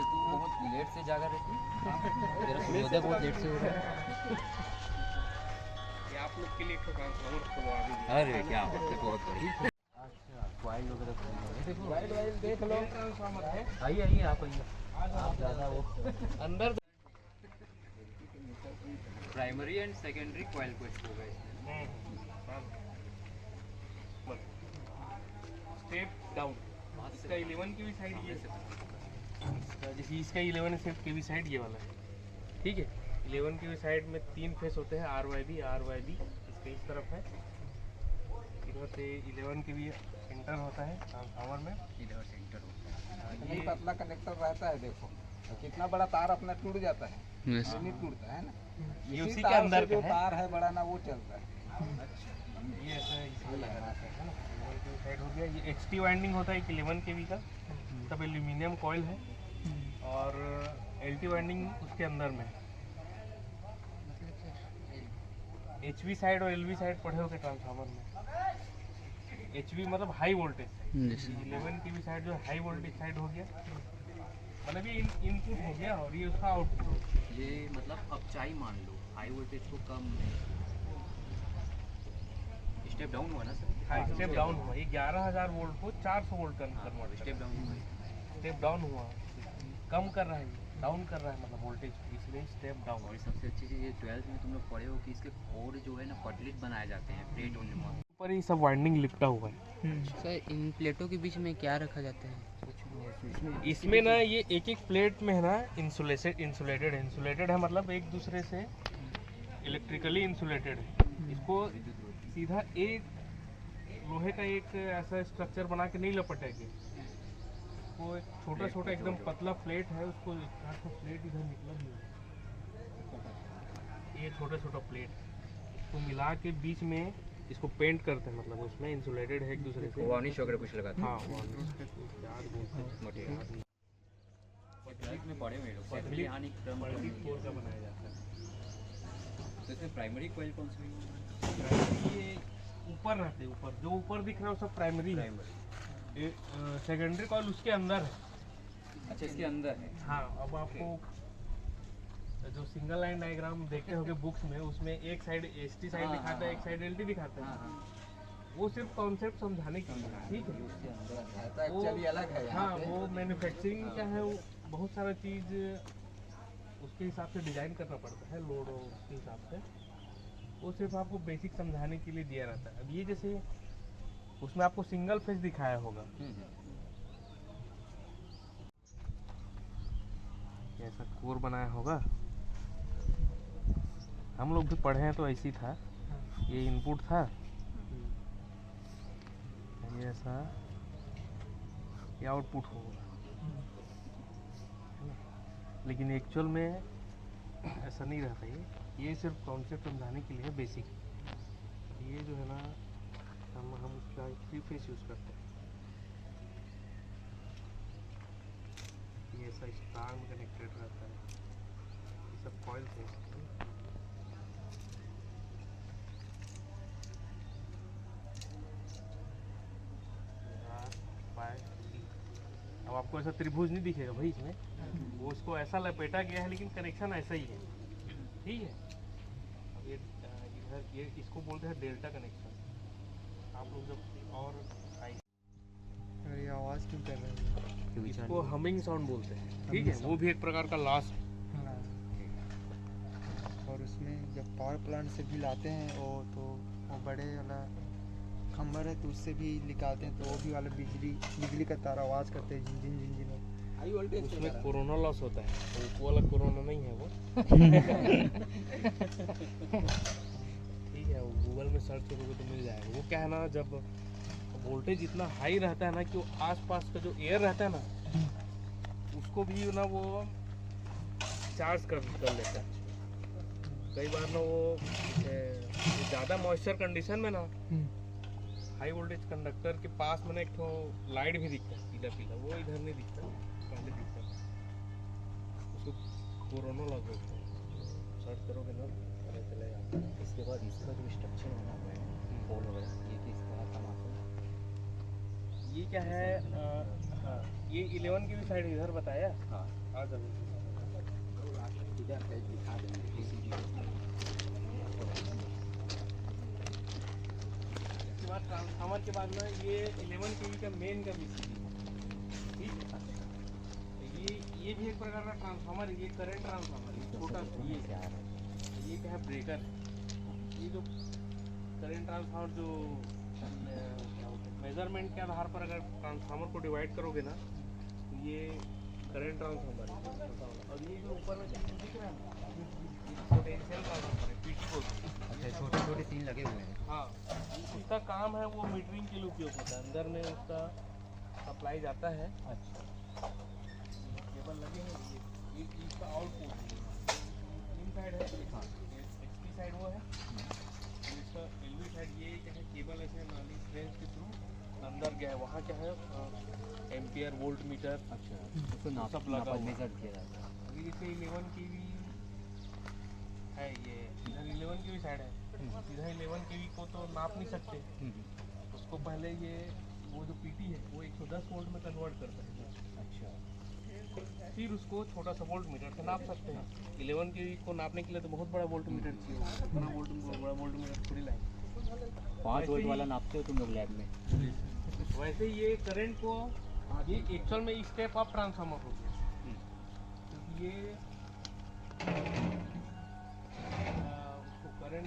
तू बहुत लेट से जागा रहती तेरा सूर्योदय बहुत लेट से हो रहा है। ये आप लोग के लिए एक ट्रांसफार्मर खुलवा दीजिए। अरे क्या बात है, बहुत बड़ी। अच्छा क्वाइल वगैरह देखो, वाइल देख लो, ट्रांसफार्मर है। आइए आइए आप आइए। आप ज़्यादा वो अंदर प्राइमरी एंड सेकेंडरी क्वाइल को होगा इसमें। स्टेप डाउन, इसका 11 की भी साइड ये है, जैसे इसका 11 स्टेप की भी साइड ये वाला है, ठीक है। 11 की भी साइड में 3 फेस होते हैं, RYB इसके इस तरफ है। इधर से 11 की भी इंटर होता है ट्रांसफार्मर में, इधर सेंटर होगा। ये पतला कनेक्टर रहता है, देखो कितना बड़ा तार अपना टूट जाता है, नहीं टूटता है ना। ये इसी उसी के तार अंदर से जो का है। तार है बड़ा ना, वो चलता है। ये ऐसा इसमें लगा रहता है ना, 11 की साइड हो गया। ये HT वाइंडिंग होता है 11 के का, सब एल्यूमिनियम कॉइल है, और LT वाइंडिंग उसके अंदर में है। HV साइड और LV साइड पढ़े होगे ट्रांसफार्मर में। HV मतलब हाई वोल्टेज साइड, 11 की भी साइड जो हाई वोल्टेज साइड हो गया, मतलब ये इनपुट हो गया और ये उसका आउटपुट हो गया। ये मतलब अब चाय मान लो हाई वोल्टेज को कम स्टेप डाउन हुआ ना सर। हाँ, स्टेप डाउन हुआ, ये 11,000 वोल्ट को 400 वोल्ट कन्वर्ट, स्टेप डाउन हुआ। स्टेप डाउन हुआ, कम कर रहा है, डाउन कर रहा है मतलब वोल्टेज, इसलिए स्टेप डाउन। और सबसे अच्छी चीज़ ये 12th में तुम लोग पढ़े हो कि इसके कोर जो है ना पटलिट बनाए जाते हैं प्लेट होने में। ऊपर ही सब वाइंडिंग लिपटा हुआ है। सर इन प्लेटों के बीच में क्या रखा जाता है? इसमें ना ये एक एक प्लेट में है ना इंसुलेटेड है, मतलब एक दूसरे से इलेक्ट्रिकली इंसुलेटेड है। इसको सीधा एक लोहे का एक ऐसा स्ट्रक्चर बना के नहीं लपेटेंगे, वो एक छोटा छोटा एकदम पतला प्लेट है, उसको प्लेट इधर निकला हुआ है, ये छोटा छोटा प्लेट, इसको मिला के बीच में इसको पेंट करते हैं, मतलब उसमें इंसुलेटेड है एक दूसरे से। वार्निश वगैरह कुछ लगाते हैं। हाँ, याद बोलते हैं, मटेरियल में पढ़े हुए लोग पतली यानी क्रम कोर का बनाया जाता है। तो इसमें प्राइमरी कॉइल कौन सी है? ये ऊपर रहते हैं, ऊपर जो ऊपर दिख रहा है वो सब प्राइमरी है, सेकेंडरी कॉइल उसके अंदर है। अच्छा इसके अंदर है। हाँ, अब आपको जो सिंगल लाइन डायग्राम देखते होंगे बुक्स में, उसमें एक साइड ST साइड दिखाता है, एक साइड LT दिखाता है, वो सिर्फ कॉन्सेप्ट समझाने के लिए, ठीक है। उसके अंदर रहता है, एक्चुअली अलग है यहाँ हाँ, पे। वो मैन्युफैक्चरिंग क्या है, वो बहुत सारा चीज़ उसके हिसाब से डिज़ाइन करना पड़ता है, लोड और उसके हिसाब से, वो सिर्फ आपको बेसिक समझाने के लिए दिया रहता है। अब ये जैसे उसमें आपको सिंगल फेज दिखाया होगा, ऐसा कोर बनाया होगा, हम लोग भी पढ़े हैं तो ऐसी था, ये इनपुट था, ये ऐसा ये आउटपुट होगा, लेकिन एक्चुअल में ऐसा नहीं रहता। ये सिर्फ कॉन्सेप्ट समझाने के लिए बेसिक। ये जो है ना, हम उसका 3 फेस यूज़ करते हैं, ये ऐसा स्टार में कनेक्टेड रहता है, ये सब कॉइल थे। अब आपको ऐसा त्रिभुज नहीं दिखेगा भाई इसमें, वो उसको ऐसा लपेटा गया है, लेकिन कनेक्शन ऐसा ही है, ठीक है। अब ये इधर ये इसको बोलते हैं डेल्टा कनेक्शन। आप लोग जब और ये आवाज़ क्यों कर रहे हैं? इसको हमिंग साउंड बोलते हैं, ठीक है, वो भी एक प्रकार का लॉस। और उसमें जब पावर प्लांट से बिल आते हैं तो वो बड़े वाला खंभर है, तो उससे भी निकालते हैं, तो वो भी वाला बिजली का तार आवाज़ करते हैं, झिन हाई वोल्टेज उसमें कोरोना लॉस होता है, वो वाला कोरोना नहीं है वो। ठीक है, वो गूगल में सर्च करोगे तो मिल जाएगा। वो क्या है ना, जब वोल्टेज इतना हाई रहता है ना कि वो आसपास का जो एयर रहता है ना, उसको भी ना वो चार्ज कर लेता है। कई बार ना वो ज़्यादा मॉइस्चर कंडीशन में ना हाई वोल्टेज कंडक्टर के पास में ना एक तो लाइट भी दिखता है, पीला पीला, वो इधर नहीं दिखता, पहले दिखता है, उसको कोरोना लॉस बोलते हैं। सर्च करोगे ना पता चलेगा। इसके बाद इसका जो स्ट्रक्चर बना हुआ है पोल वगैरह, ये किस तरह का माप है? ये क्या है, ये 11 की भी साइड इधर बताया। हाँ। आ जाओ। इधर पे दिखा देंगे PCB। इसके बाद ट्रांसफार्मर के बाद ना ये 11 kV का मेन का BCB, ठीक है। ये भी एक प्रकार का ट्रांसफार्मर है, ये करंट ट्रांसफार्मर है, छोटा ये क्या है ब्रेकर है। ये जो करंट ट्रांसफार्मर जो मेजरमेंट के आधार पर अगर ट्रांसफार्मर को डिवाइड करोगे ना तो ये करंट ट्रांसफार्मर है। और ये जो ऊपर में दिख रहा है ना पोटेंशियल ट्रांसफार्मर है, PT को। अच्छा, छोटे छोटे तीन लगे हुए हैं। हाँ, उसका काम है वो मीटरिंग के लिए उपयोग होता है। अंदर में उसका सप्लाई जाता है। अच्छा, केबल लगे हैं, ये इसका आउटपुट इन साइड है। हाँ, XP साइड वो है, इसका LV साइड ये क्या है, केबल ऐसे नाली रेंज के थ्रू अंदर गया है। वहाँ क्या है एम्पियर वोल्ट मीटर। अच्छा, उसको नाप सब लगा हुआ। मेजर किया जाता है। अभी जैसे 11 kV है, ये इधर 11 kV साइड है, इधर 11 kV को तो नाप नहीं सकते। उसको पहले ये वो जो PT है वो 110 वोल्ट में कन्वर्ट करता है। अच्छा, फिर उसको छोटा सा वोल्ट मीटर से नाप सकते हैं। 11 kV को नापने के लिए तो बहुत बड़ा वोल्ट मीटर चाहिए, बड़ा वोल्ट मीटर थोड़ी लाएंगे। 5 वोल्ट वाला नापते हो तुम लोग लैब में? वैसे ये करंट को ये एक्चुअल में स्टेप अप ट्रांसफार्मर हो गया, क्योंकि ये उसको करंट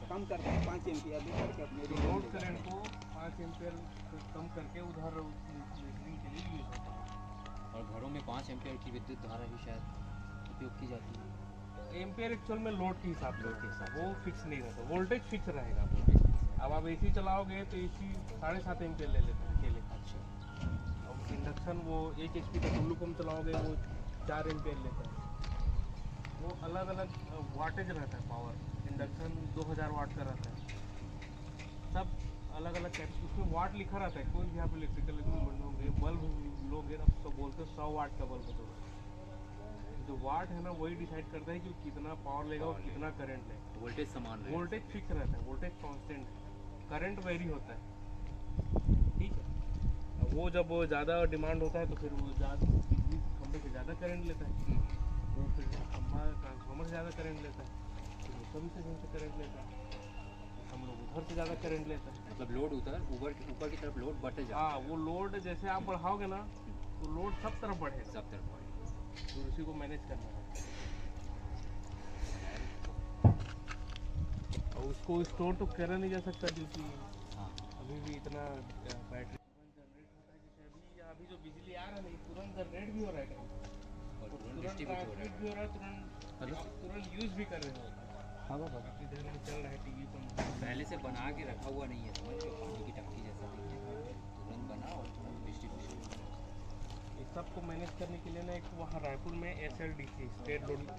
कम करता है 5 एम्पियर लोड करंट को 5 एम्पियर कम करके उधर मीटरिंग के लिए यूज होता है। और घरों में 5 एम्पियर की विद्युत धारा ही शायद उपयोग की जाती है। एम्पियर एक्चुअल में लोड के हिसाब से वो फिक्स नहीं रहता, वोल्टेज फिक्स रहेगा। अब आप AC चलाओगे तो AC 7.5 एम्पियर ले लेते हैं अकेले। अच्छा, और इंडक्शन वो 1 HP का टुल्लू पंप चलाओगे वो 4 एम्पियर लेता है। वो अलग अलग वाटेज रहता है पावर। इंडक्शन 2000 वाट का रहता है, सब अलग अलग टाइप। उसमें वाट लिखा रहता है, कोई भी आप इलेक्ट्रिकल लोगे, बल्ब लोगे ना तो बोलते 100 वाट का बल्ब होगा। जो वाट है ना वही डिसाइड करता है कि कितना पावर लेगा और कितना करंट लेगा। वोल्टेज समान रहेगा। वोल्टेज फिक्स रहता है, वोल्टेज कांस्टेंट है, करंट वेरी होता है, ठीक है। अब वो जब ज़्यादा डिमांड होता है तो फिर वो ज़्यादा बिजली खंभे से ज़्यादा करंट लेता है, वो फिर खंभा ट्रांसफार्मर से ज़्यादा करंट लेता है, फिर वो सभी से करंट लेता है, हम लोग उधर से ज़्यादा करंट लेता है। मतलब लोड ऊपर की तरफ लोड बढ़ते जाता हाँ, वो लोड जैसे आप बढ़ाओगे ना तो लोड सब तरफ बढ़ेगा, है, सब तरफ बढ़ेगा। तो उसी को मैनेज करना है। और उसको स्टोर तो करा नहीं जा सकता क्योंकि हाँ, अभी भी इतना बैटरी जनरेट होता है। जैसे अभी जो बिजली आ रहा है ना ये तुरंत जनरेट भी हो रहा है कहीं, और तुरंत तुरंत डिस्ट्रीब्यूट हो रहा ट्रांसमिट भी हो रहा है, तुरंत आप तुरंत यूज भी कर रहे हो। हाँ बाबा, काफ़ी देर में चल रहा है टीवी पर। पहले से बना के रखा हुआ नहीं है, समझ लो, पानी की टंकी जैसा नहीं है, तुरंत बना और तुरंत डिस्ट्रीब्यूशन। इस सबको मैनेज करने के लिए ना एक वहाँ रायपुर में SLDC स्टेट लोडिंग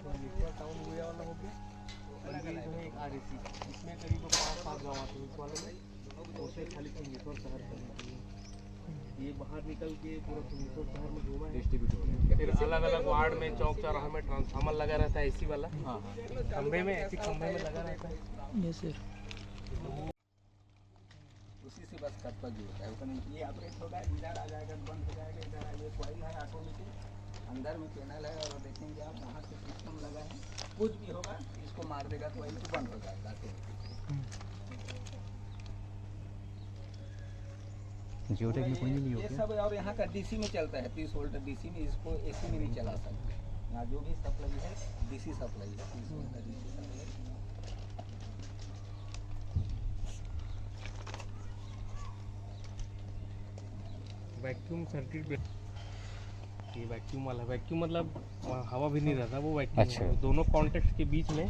टाउन हुआ वाला हो गया, और ये जो है एक REC, इसमें करीब 5-7 गाँव आते हैं इस वाले में। उसे खाली सिंगेश्वर शहर करने के लिए ये बाहर निकल के पूरा सिंगेश्वर शहर में घूमा है, डिस्ट्रीब्यूट हो रहा फिर अलग अलग वार्ड में चौक चौराहा में ट्रांसफार्मर लगा रहता है AC वाला। हाँ, खंभे में ऐसी खंभे में लगा रहता है। Yes sir. उसी से बस कट पर जोड़ता है, उसका ये ऑपरेट होगा, इधर आ जाएगा, बंद हो जाएगा, इधर ये कॉइल है ऑटोमेटिक, अंदर में पैनल है, और देखेंगे आप वहाँ से सिस्टम लगा है, कुछ भी होगा इसको मार देगा तो वही बंद हो जाएगा ऑटोमेटिक। जियोटेक में कोई नहीं ये सब और यहाँ का DC में चलता है, 30 वोल्ट DC में, इसको AC में नहीं चला सकते। यहाँ जो भी सप्लाई है DC सप्लाई है, 30 वोल्ट का DC सप्लाई। वैक्यूम सर्किट ये वैक्यूम वाला, वैक्यूम मतलब वहाँ हवा भी नहीं रहता, वो वैक्यूम अच्छा। दोनों कॉन्टेक्ट के बीच में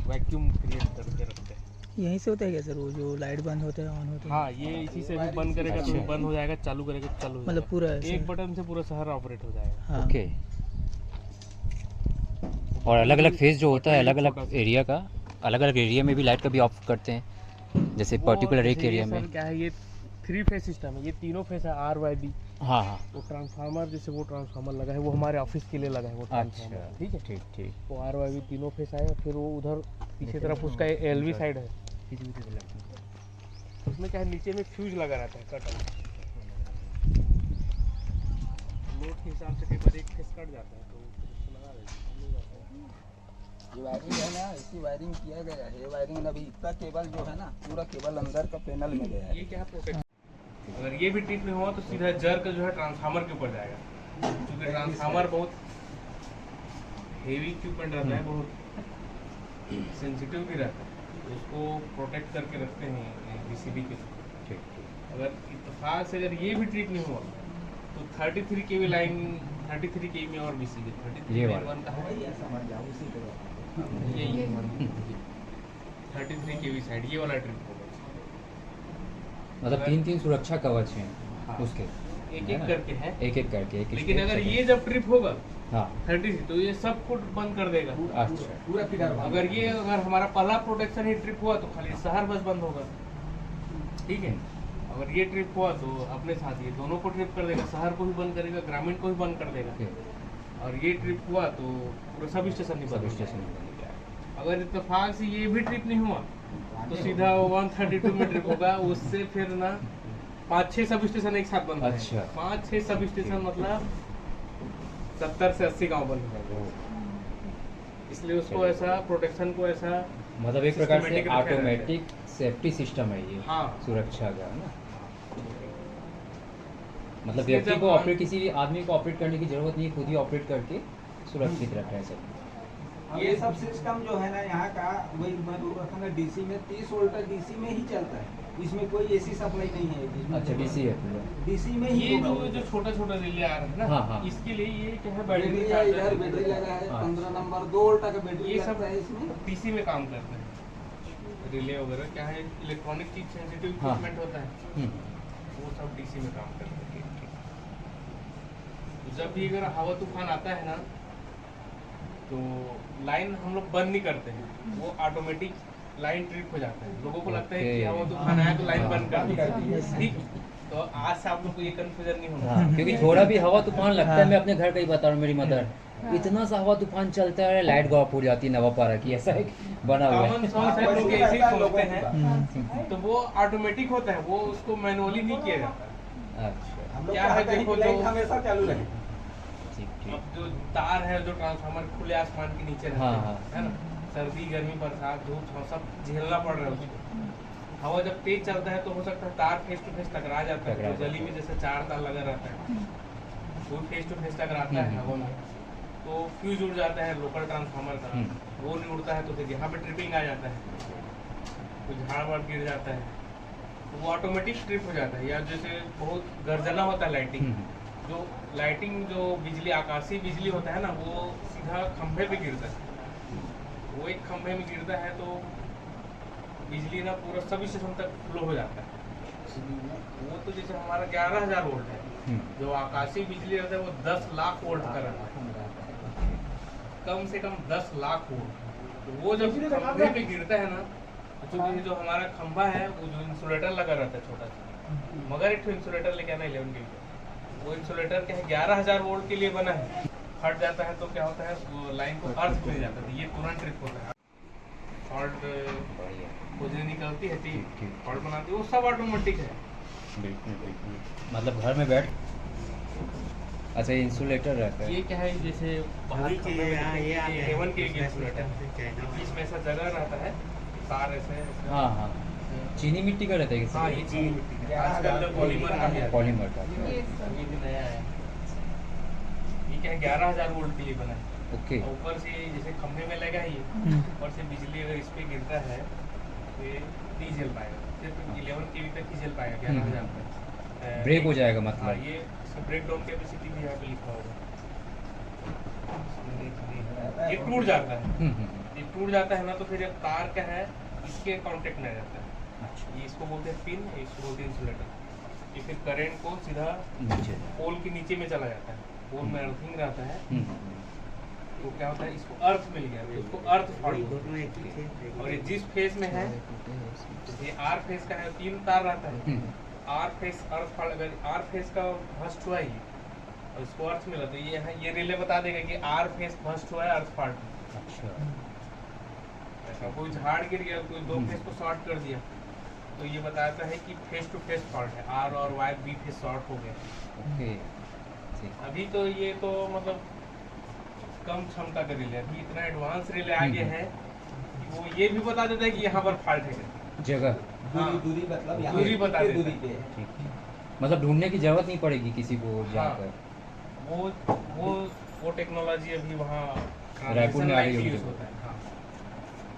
वैक्यूम क्रिएट करके रखते हैं। यहीं से होता है क्या सर, वो जो लाइट बंद होता है ऑन होता है? हाँ, ये इसी से भी बंद करेगा तो बंद हो जाएगा, चालू करेगा तो चालू हो मतलब जाएगा। पूरा ऐसे? एक बटन से पूरा शहर ऑपरेट हो जाएगा। हाँ। ओके। और अलग अलग फेज जो होता है अलग अलग एरिया का, अलग अलग एरिया में भी लाइट का भी ऑफ करते हैं, जैसे पर्टिकुलर एक एरिया में। क्या है, ये 3 फेज सिस्टम है, ये तीनों फेज है RYB। हाँ हाँ, वो ट्रांसफार्मर जैसे वो ट्रांसफार्मर लगा है वो हमारे ऑफिस के लिए लगा है वो ट्रांसफार्मर, अच्छा, ठीक है। ठीक ठीक। वो RYB तीनों फेज आए, फिर वो उधर पीछे तरफ उसका LV साइड है, उसमें क्या है नीचे में फ्यूज लगा रहता है कट। लोड के के हिसाब से कई बार एक फेस कट जाता है तो फिर उसको लगा देते हैं, मिल जाता है। ये वायरिंग है ना, इसी वायरिंग किया गया है। ये वायरिंग अभी इतना केबल जो है ना, पूरा केबल अंदर का पैनल में गया है। ये क्या प्रोटेक्ट, अगर ये भी ट्रिप नहीं हुआ तो सीधा जर्क जो है ट्रांसफार्मर के ऊपर जाएगा, क्योंकि ट्रांसफार्मर बहुत हेवी इक्विपमेंट रहता है, बहुत सेंसिटिव भी रहता है, तो उसको प्रोटेक्ट करके रखते हैं बीसीबी के लिए। अगर इत्तेफाक से अगर ये भी ट्रिप नहीं हुआ तो 33 केवी लाइन, 33 केवी में और बीसीबी 33 ये में वाला। वन का है, ये समझ जाओ, उसी तरह यही 33 केवी साइड ये वाला ट्रिप होगा। मतलब 3-3 सुरक्षा कवच हैं हाँ। उसके, एक है एक ना? करके है, एक एक करके एक लेकिन स्टेप अगर से- ये जब ट्रिप होगा हाँ 30 तो ये सब कुछ बंद कर देगा। अच्छा पूरा फिगर बंद। अगर हमारा पहला प्रोटेक्शन ही ट्रिप हुआ तो खाली शहर बस बंद होगा, ठीक है। अगर ये ट्रिप हुआ तो अपने साथ ये दोनों को ट्रिप कर देगा, शहर को भी बंद करेगा, ग्रामीण को भी बंद कर देगा। ओके, और ये ट्रिप हुआ तो पूरा सब स्टेशन नहीं सब बंद स्टेशन स्टेशन। में बन गया। अगर इत्तेफाक से ये भी ट्रिप नहीं हुआ तो सीधा 132 में ट्रिप होगा, उससे फिर ना 5-6 सब स्टेशन एक साथ बंद अच्छा। है। 5-6 सब स्टेशन मतलब 70 से 80 गांव बंद हो जाएंगे। इसलिए उसको ऐसा प्रोटेक्शन को ऐसा मतलब एक प्रकार से Systematic रखा रहता है। ऑटोमेटिक सेफ्टी सिस्टम है ये, हाँ। सुरक्षा का, है ना। मतलब इसलिए व्यक्ति जब को हम- ऑपरेट, किसी भी आदमी को ऑपरेट करने की जरूरत नहीं, खुद ही ऑपरेट करके सुरक्षित रख रहे हैं सब। ये सब सिस्टम जो है ना यहाँ का, वही मैं बोल रहा था ना, डीसी में 30 वोल्ट का डीसी में ही चलता है। इसमें कोई एसी सप्लाई नहीं है इसमें। अच्छा डीसी है पूरा। डीसी में ही ये होगा। जो छोटा छोटा रिले आ रहा है ना, हाँ, हाँ। इसके लिए ये क्या है, बैटरी बैटरी है, इधर चार्जर बैटरी लगा है, हाँ। 15 नंबर 2 वोल्ट का बैटरी ये सब लगता है इसमें। डीसी में काम करते हैं। रिले वगैरह क्या है, इलेक्ट्रॉनिक चीज सेंसिटिव हाँ। इक्विपमेंट होता है, वो सब डीसी में काम करते हैं। तो जब भी अगर हवा तूफान आता है ना तो लाइन हम लोग बंद नहीं करते हैं, वो ऑटोमेटिक लाइन ट्रिप हो जाता है। लोगों को लगता है कि ओके। हवा तूफान आया तो लाइन हाँ। बंद कर बंद कर दी, दी। ठीक। तो आज से आप लोग को ये कंफ्यूजन नहीं होना। हाँ, क्योंकि थोड़ा भी हवा तूफान लगता है, मैं अपने घर का ही बता रहा हूँ, मेरी मदर इतना सा हवा तूफान चलता है, लाइट गाँव फूट जाती है नवापारा की, ऐसा एक बना हुआ कॉमन है। सेंस है, लोग ऐसे ही सोचते हैं, हम्म, तो वो ऑटोमेटिक होता है, वो उसको मैनुअली नहीं किया जाता है। अच्छा हम लोग क्या है, चाहते हैं देखो कि लाइट जो- हमेशा चालू रहे। ठीक ठीक। अब जो तार है, जो ट्रांसफार्मर खुले आसमान के नीचे रहते हाँ, हैं, हाँ। है ना, सर्दी गर्मी बरसात धूप छाँव सब झेलना पड़ रहा है उसको। हवा जब तेज चलता है तो हो सकता है तार फेस टू फेस टकरा जाता है, टकरा तो गली में जैसे 4 तार लगा रहता है, वो फेस टू फेस टकराता है हवा में, तो फ्यूज उड़ जाता है लोकल ट्रांसफार्मर का। वो नहीं उड़ता है तो फिर यहाँ पे ट्रिपिंग आ जाता है, तो झाड़ वाड़ गिर जाता है, तो वो ऑटोमेटिक ट्रिप हो जाता है। या जैसे बहुत गर्जना होता है लाइटिंग, जो लाइटिंग जो बिजली आकाशीय बिजली होता है ना, वो सीधा खंभे पे गिरता है। वो एक खंभे में गिरता है तो बिजली ना पूरा सभी स्टेशन तक फ्लो हो जाता है। वो तो जैसे हमारा 11,000 वोल्ट है, जो आकाशीय बिजली रहता है वो 10 लाख वोल्ट का रहता है, कम से कम 10 लाख वोल्ट। तो वो जब खंभे पे गिरता है ना, तो चूंकि जो हमारा खंभा है वो जो इंसुलेटर लगा रहता है छोटा सा, मगर एक इंसुलेटर लेके आना 11 के लिए, वो इंसुलेटर क्या है 11,000 वोल्ट के लिए बना है। फट जाता है तो क्या होता है, वो लाइन को अर्थ मिल जाता है, ये तुरंत ट्रिप होता है। फॉल्ट बढ़िया, खोजने निकलती है, ठीक, ठीक। फॉल्ट बनाती है, वो सब ऑटोमेटिक है। बिल्कुल बिल्कुल। मतलब घर में बैठ, अच्छा इंसुलेटर रहता है। ये क्या है, जैसे बाहर ये 7 के इंसुलेटर, बीच में ऐसा जगह रहता है, तार ऐसे। हाँ हाँ, चीनी मिट्टी का रहता है किसी हाँ, ये चीनी मिट्टी का, आजकल तो पॉलीमर का है, पॉलीमर का। ये भी नया है। ये क्या है 11,000 वोल्ट के लिए बना है। ओके, और ऊपर से जैसे खंभे में लगा है ये, ऊपर से बिजली अगर इस पे गिरता है तो ये नहीं झेल पाएगा, सिर्फ 11 केवी तक ही झेल पाएगा 11,000 तक। ब्रेक हो जाएगा हाँ, मतलब। ये ब्रेक डाउन कैपेसिटी भी यहाँ पे लिखा होगा। ये टूट जाता है, ये टूट जाता है ना, तो फिर एक तार का है इसके कांटेक्ट में रहता है, अच्छा, ये इसको बोलते हैं पिन, इसको बोलते हैं इंसुलेटर। ये फिर करंट को सीधा नीचे। पोल के नीचे में चला जाता है, पोल में अर्थिंग रहता है, हम्म, तो क्या होता है, इसको अर्थ मिल गया तो इसको अर्थ फॉल्ट बोलते हैं। और ये जिस फेज में है, ये आर फेज का है, 3 तार रहता है, आर फेज अर्थ फॉल्ट, अगर आर फेज का भस्ट हुआ ही और इसको अर्थ मिला तो ये है, ये रिले बता देगा कि आर फेज भस्ट हुआ है, अर्थ फॉल्ट। अच्छा, ऐसा कोई झाड़ गिर गया, कोई 2 फेज को शॉर्ट कर दिया, तो ये बताता है कि फेस टू फेस फॉल्ट है, आर और वाई बी फेज शॉर्ट हो गया। ओके। से। अभी तो ये तो मतलब कम क्षमता का रिले, अभी इतना एडवांस रिले आ गए हैं कि वो ये भी बता देता है कि यहाँ पर फॉल्ट है जगह हाँ। दूरी मतलब यहाँ दूरी बता कितनी देता दूरी पे है। ठीक है, मतलब ढूंढने की जरूरत नहीं पड़ेगी किसी को हाँ। जाकर। वो टेक्नोलॉजी अभी वहाँ रायपुर में आ गई होगी। यूज होता है हाँ।